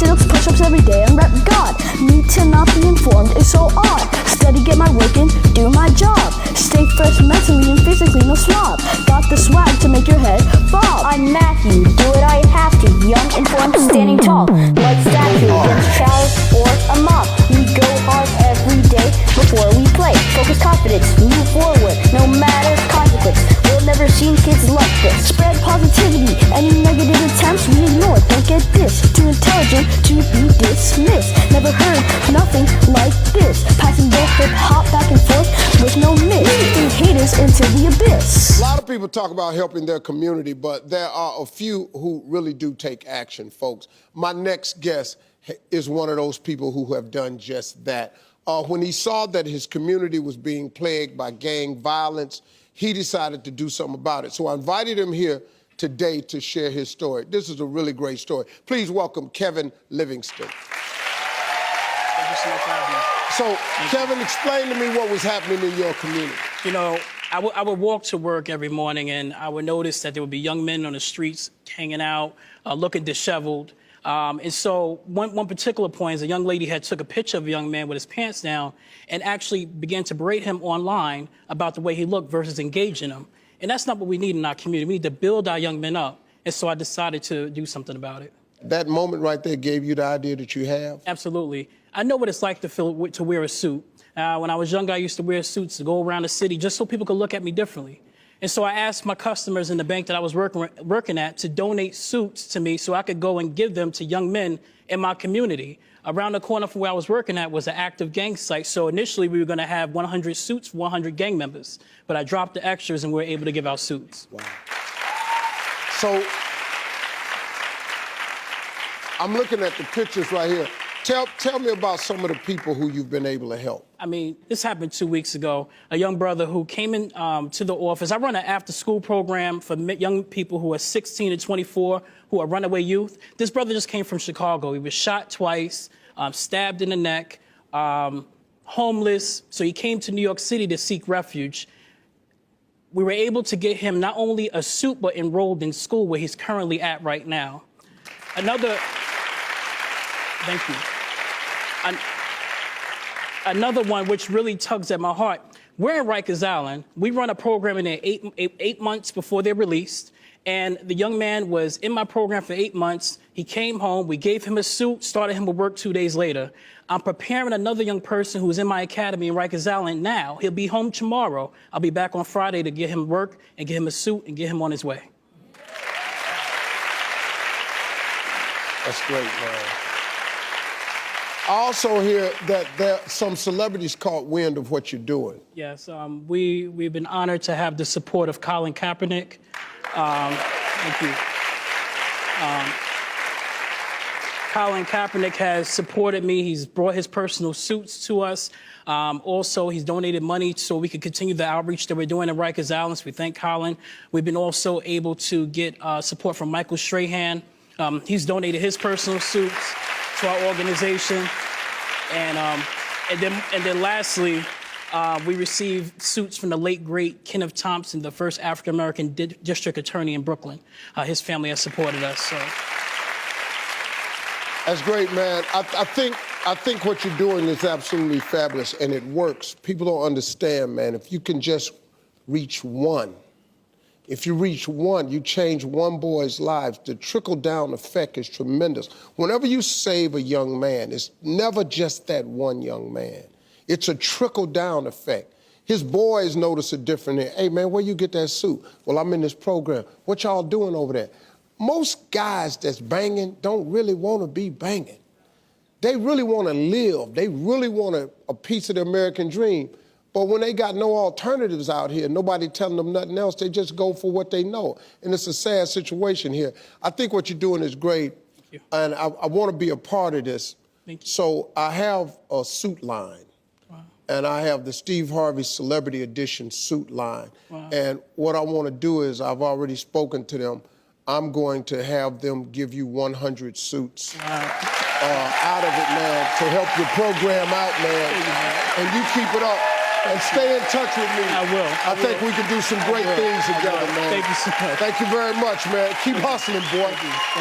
sit-ups, push-ups every day and rep God. Me to not be informed is so odd. Steady, get my work in, do my job. Stay fresh mentally and physically, no swab. Got the swag to make your head bob. I'm Matthew, do it I have to. Young, informed, standing tall, like statue against chalice or a mob. We go hard every day before we play. Focus, confidence, move forward, no matter consequence. We'll never seen kids like this. Spread positivity, any negative attempts we ignore. Don't get this, too intelligent to be dismissed. Never heard nothing like this. Passing both hip hop back and forth with no miss. Think haters into the abyss. A lot of people talk about helping their community, but there are a few who really do take action, folks. My next guest is one of those people who have done just that. When he saw that his community was being plagued by gang violence, he decided to do something about it. So I invited him here today to share his story. This is a really great story. Please welcome Kevin Livingston. Thank you so much for having me. So, Kevin, explain to me what was happening in your community. You know, I would walk to work every morning and I would notice that there would be young men on the streets hanging out, looking disheveled. And so one particular point is a young lady had took a picture of a young man with his pants down and actually began to berate him online about the way he looked versus engaging him. And that's not what we need in our community. We need to build our young men up. And so I decided to do something about it. That moment right there gave you the idea that you have? Absolutely. I know what it's like to wear a suit. When I was younger, I used to wear suits to go around the city just so people could look at me differently. And so I asked my customers in the bank that I was working at to donate suits to me so I could go and give them to young men in my community. Around the corner from where I was working at was an active gang site. So initially we were going to have 100 suits for 100 gang members. But I dropped the extras and we were able to give out suits. Wow. So I'm looking at the pictures right here. Tell me about some of the people who you've been able to help. I mean, this happened 2 weeks ago. A young brother who came in to the office. I run an after-school program for young people who are 16 to 24, who are runaway youth. This brother just came from Chicago. He was shot twice, stabbed in the neck, homeless. So he came to New York City to seek refuge. We were able to get him not only a suit, but enrolled in school where he's currently at right now. Thank you. Another one which really tugs at my heart. We're in Rikers Island. We run a program in there eight months before they're released. And the young man was in my program for 8 months. He came home. We gave him a suit, started him with work 2 days later. I'm preparing another young person who's in my academy in Rikers Island now. He'll be home tomorrow. I'll be back on Friday to get him work and get him a suit and get him on his way. That's great, man. I also hear that some celebrities caught wind of what you're doing. Yes, we've been honored to have the support of Colin Kaepernick. Thank you. Colin Kaepernick has supported me. He's brought his personal suits to us. Also, he's donated money so we can continue the outreach that we're doing in Rikers Island. So we thank Colin. We've been also able to get support from Michael Strahan. He's donated his personal suits to our organization. And then lastly, we received suits from the late, great Kenneth Thompson, the first African-American district attorney in Brooklyn. His family has supported us, so. That's great, man. I think what you're doing is absolutely fabulous, and it works. People don't understand, man. If you can just reach one, if you reach one, you change one boy's life. The trickle-down effect is tremendous. Whenever you save a young man, it's never just that one young man. It's a trickle-down effect. His boys notice a difference. Hey, man, where you get that suit? Well, I'm in this program. What y'all doing over there? Most guys that's banging don't really want to be banging. They really want to live. They really want a piece of the American dream. But when they got no alternatives out here, nobody telling them nothing else, they just go for what they know. And it's a sad situation here. I think what you're doing is great, and I want to be a part of this. Thank you. So I have a suit line, and I have the Steve Harvey Celebrity Edition suit line. Wow. And what I want to do is, I've already spoken to them, I'm going to have them give you 100 suits out of it, man, to help your program out, man. And you keep it up. And stay in touch with me. I will. I think we can do some great things together, man. Thank you so much. Thank you very much, man. Keep hustling, boy.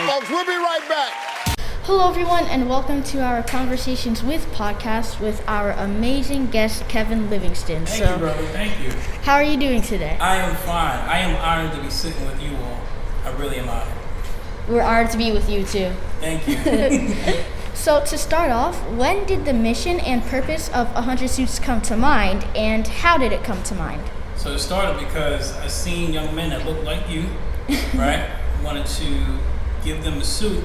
Folks, we'll be right back. Hello everyone and welcome to our Conversations with podcast with our amazing guest Kevin Livingston. Thank you, brother. Thank you. How are you doing today? I am fine. I am honored to be sitting with you all. I really am honored. We're honored to be with you too. Thank you. So to start off, when did the mission and purpose of 100 Suits come to mind and how did it come to mind? So it started because I seen young men that looked like you, right? Wanted to give them a suit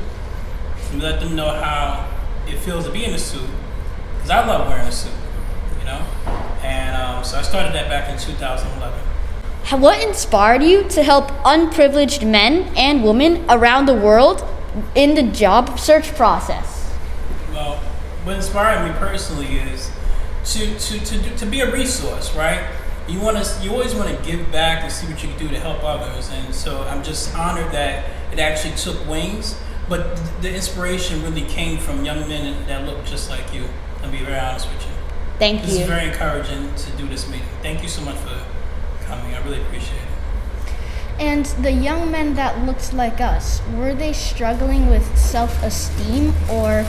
and let them know how it feels to be in a suit. Because I love wearing a suit, you know? And so I started that back in 2011. What inspired you to help unprivileged men and women around the world in the job search process? Well, what inspired me personally is to be a resource, right? You always want to give back and see what you can do to help others. And so I'm just honored that it actually took wings. But the inspiration really came from young men that look just like you. I'll be very honest with you. Thank you. This is very encouraging to do this meeting. Thank you so much for coming. I really appreciate it. And the young men that looked like us, were they struggling with self-esteem or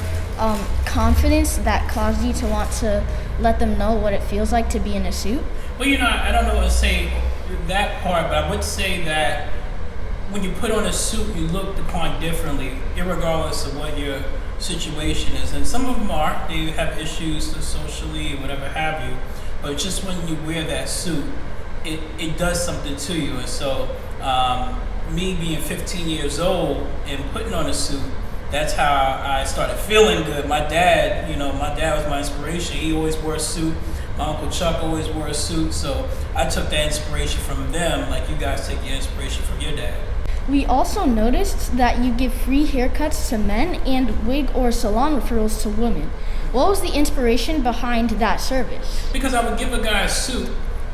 confidence that caused you to want to let them know what it feels like to be in a suit? Well, I don't know what to say that part, but I would say that when you put on a suit, you looked upon differently, irregardless of what your situation is. And some of them they have issues socially or whatever have you, but just when you wear that suit, it does something to you. And so me being 15 years old and putting on a suit, that's how I started feeling good. My dad was my inspiration. He always wore a suit. My Uncle Chuck always wore a suit. So I took that inspiration from them, like you guys take your inspiration from your dad. We also noticed that you give free haircuts to men and wig or salon referrals to women. What was the inspiration behind that service? Because I would give a guy a suit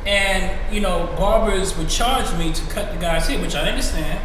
and, barbers would charge me to cut the guy's hair, which I understand,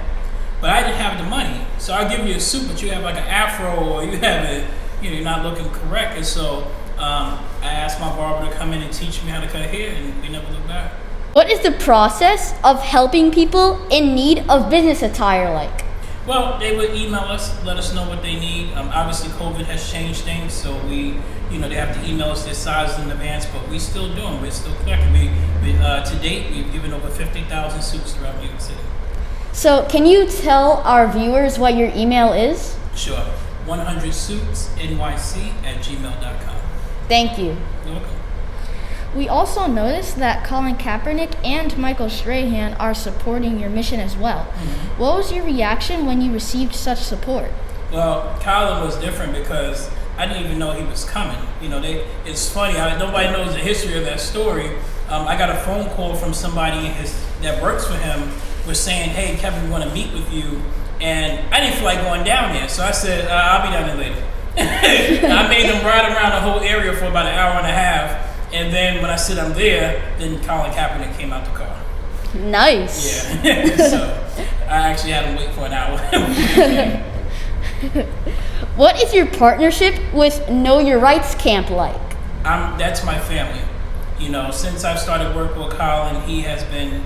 but I didn't have the money. So I give you a suit, but you have like an afro or you have you're not looking correct. And so I asked my barber to come in and teach me how to cut hair and we never looked back. What is the process of helping people in need of business attire like? Well, they would email us, let us know what they need. Obviously, COVID has changed things, so they have to email us their sizes in advance, but we still do them. We're still collecting. To date, we've given over 50,000 suits throughout New York City. So, can you tell our viewers what your email is? Sure. 100suitsnyc@gmail.com. Thank you. You're welcome. We also noticed that Colin Kaepernick and Michael Strahan are supporting your mission as well. Mm-hmm. What was your reaction when you received such support? Well, Colin was different because I didn't even know he was coming. It's funny, nobody knows the history of that story. I got a phone call from somebody that works for him, was saying, "Hey, Kevin, we want to meet with you." And I didn't feel like going down there, so I said, "I'll be down there later." I made them ride around the whole area for about an hour and a half. And then when I said I'm there, then Colin Kaepernick came out the car. Nice. Yeah. So I actually had him wait for an hour. What is your partnership with Know Your Rights Camp like? That's my family. Since I've started working with Colin, he has been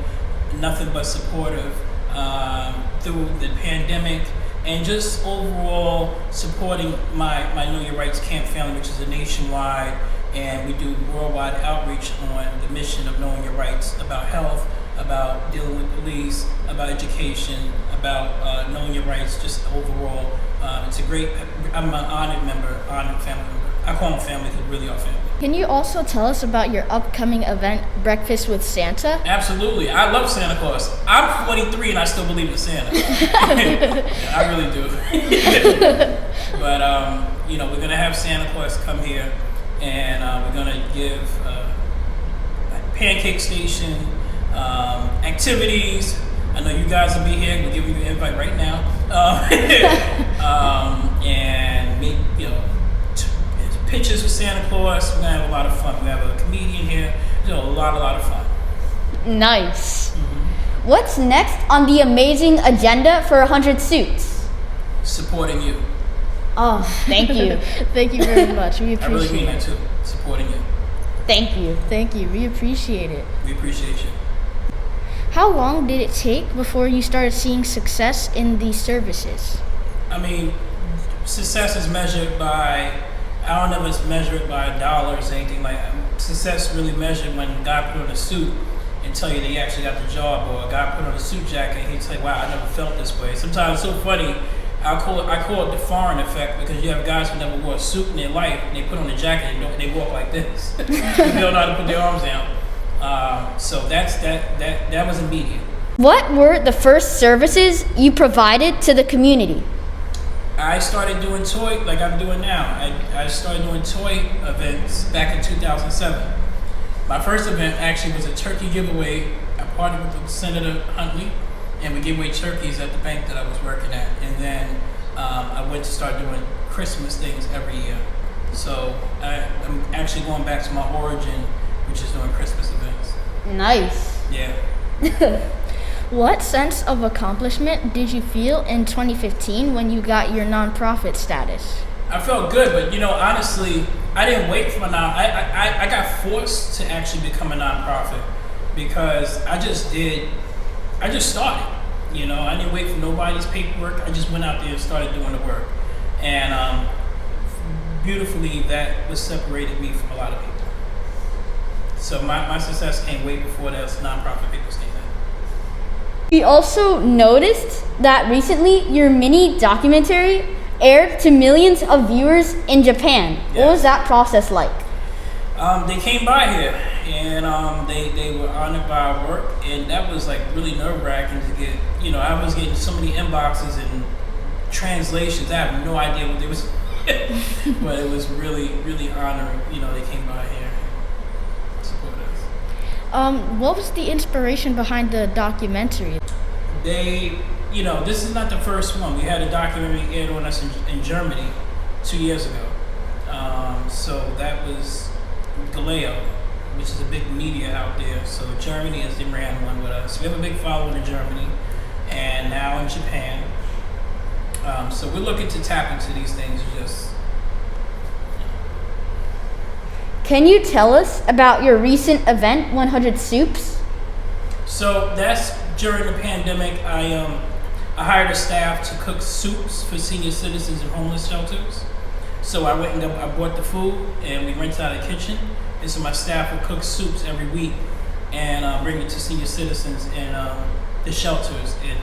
nothing but supportive through the pandemic and just overall supporting my Know Your Rights Camp family, which is a nationwide. And we do worldwide outreach on the mission of knowing your rights about health, about dealing with police, about education, about knowing your rights, just overall. I'm an honored family member. I call them family because really are family. Can you also tell us about your upcoming event, Breakfast with Santa? Absolutely. I love Santa Claus. I'm 43 and I still believe in Santa. I really do. But, we're going to have Santa Claus come here. And we're gonna give pancake station activities. I know you guys will be here. We're giving you an invite right now. And make pictures with Santa Claus. We're gonna have a lot of fun. We have a comedian here. A lot of fun. Nice. Mm-hmm. What's next on the amazing agenda for 100 Suits? Supporting you. Oh, thank you. Thank you very much. We appreciate it. I really mean that too, supporting you. Thank you. Thank you. We appreciate it. We appreciate you. How long did it take before you started seeing success in these services? I mean, success is measured by, I don't know if it's measured by dollars or anything like that. Success really measured when God put on a suit and tell you that he actually got the job, or a guy put on a suit jacket and he'd say, wow, I never felt this way. Sometimes it's so funny, I call it the foreign effect, because you have guys who never wore a suit in their life and they put on a jacket and they walk like this. They don't know how to put their arms down. So that was immediate. What were the first services you provided to the community? I started doing toy, like I'm doing now. I started doing toy events back in 2007. My first event actually was a turkey giveaway. I partnered with Senator Huntley, and we gave away turkeys at the bank that I was working at. And then I went to start doing Christmas things every year. So I'm actually going back to my origin, which is doing Christmas events. Nice. Yeah. What sense of accomplishment did you feel in 2015 when you got your nonprofit status? I felt good, but honestly, I didn't wait for I got forced to actually become a nonprofit because I just started. I didn't wait for nobody's paperwork. I just went out there and started doing the work. And beautifully, that was separated me from a lot of people. So my success came way before those nonprofit people came in. We also noticed that recently your mini documentary aired to millions of viewers in Japan. Yes. What was that process like? They came by here and they were honored by our work, and that was like really nerve-wracking to get. I was getting so many inboxes and translations. I have no idea what they was, but it was really, really honoring. They came by here and supported us. What was the inspiration behind the documentary? This is not the first one. We had a documentary aired on us in Germany 2 years ago. So that was Galileo, which is a big media out there. So Germany has ran one with us. We have a big following in Germany and now in Japan. So we're looking to tap into these things. Can you tell us about your recent event, 100 Soups? So that's during the pandemic. I hired a staff to cook soups for senior citizens in homeless shelters. So I went and I bought the food and we rented out a kitchen. And so my staff would cook soups every week and bring it to senior citizens in the shelters in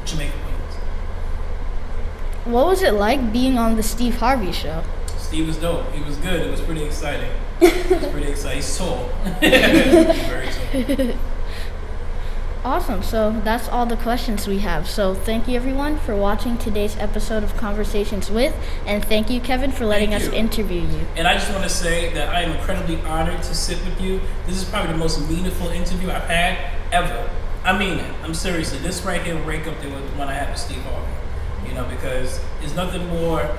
Jamaica, Queens. What was it like being on the Steve Harvey show? Steve was dope. He was good. It was pretty exciting. He's tall. He's very tall. Awesome. So that's all the questions we have. So thank you everyone for watching today's episode of Conversations With, and thank you, Kevin, for letting us interview you. And I just want to say that I am incredibly honored to sit with you. This is probably the most meaningful interview I've had ever. I mean it. I'm seriously. This right here will rank up there with the one I had with Steve Harvey. Because there's nothing more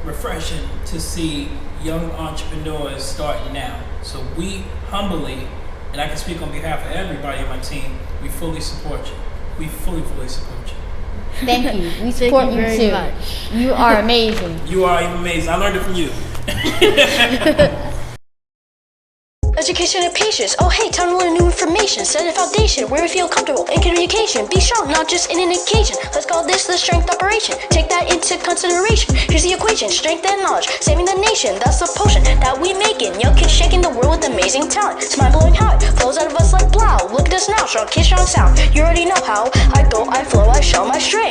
refreshing to see young entrepreneurs starting now. So we humbly, and I can speak on behalf of everybody on my team, we fully support you. We fully support you. Thank you. We support you very too. much. You are amazing. You are even amazing. I learned it from you. Education and patience. Oh hey, time to learn new information. Set a foundation where we feel comfortable in communication. Be strong, not just in an occasion. Let's call this the strength operation. Take that into consideration. Here's the equation: strength and knowledge, saving the nation. That's the potion that we making. Young kids shaking the world with amazing talent. It's mind-blowing how it flows out of us like plow. Look at us now, strong kids, strong sound. You already know how I go, I flow, I show my strength.